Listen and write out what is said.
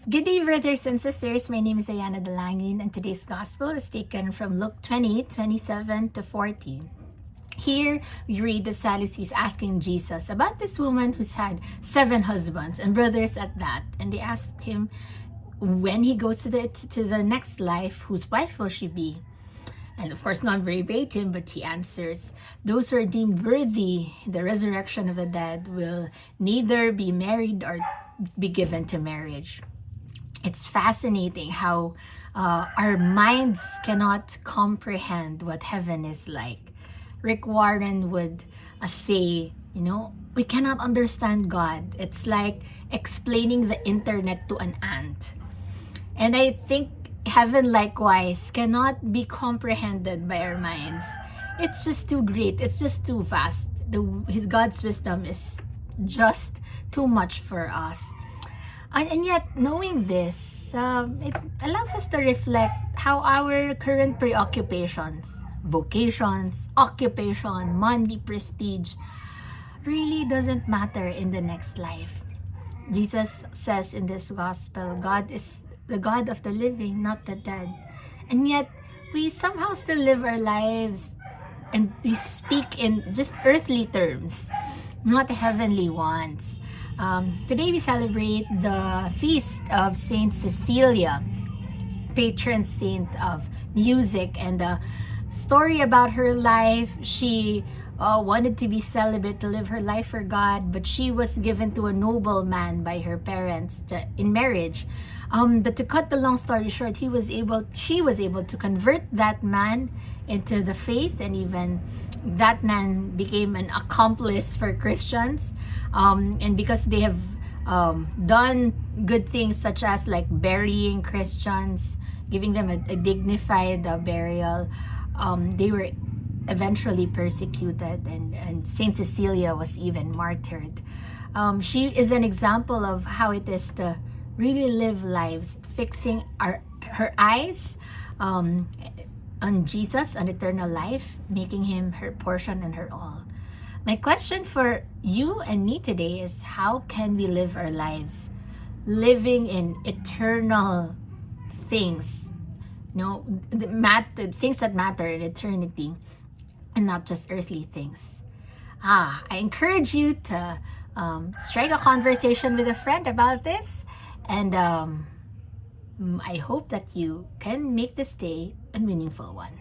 Good day, brothers and sisters. My name is Ayana Dalangin, and today's gospel is taken from Luke 20:27 to 40. Here, we read the Sadducees asking Jesus about this woman who's had 7 husbands and brothers at that. And they asked him, when he goes to the next life, whose wife will she be? And of course, not verbatim, but he answers, those who are deemed worthy, the resurrection of the dead, will neither be married or be given to marriage. It's fascinating how our minds cannot comprehend what heaven is like. Rick Warren would say, we cannot understand God. It's like explaining the internet to an ant. And I think heaven likewise cannot be comprehended by our minds. It's just too great. It's just too vast. His God's wisdom is just too much for us. And yet, knowing this, it allows us to reflect how our current preoccupations, vocations, occupation, money, prestige, really doesn't matter in the next life. Jesus says in this gospel, God is the God of the living, not the dead. And yet, we somehow still live our lives and we speak in just earthly terms, not heavenly ones. Today we celebrate the feast of Saint Cecilia, patron saint of music, and the story about her life. She wanted to be celibate, to live her life for God, but she was given to a noble man by her parents in marriage. But to cut the long story short, she was able to convert that man into the faith, and even that man became an accomplice for Christians. And because they have done good things such as like burying Christians, giving them a dignified burial, they were eventually persecuted, and Saint Cecilia was even martyred. She is an example of how it is to really live lives fixing her eyes on Jesus, on eternal life, making him her portion and her all. My question for you and me today is, how can we live our lives living in eternal things, things that matter in eternity, and not just earthly things? I encourage you to strike a conversation with a friend about this, and I hope that you can make this day a meaningful one.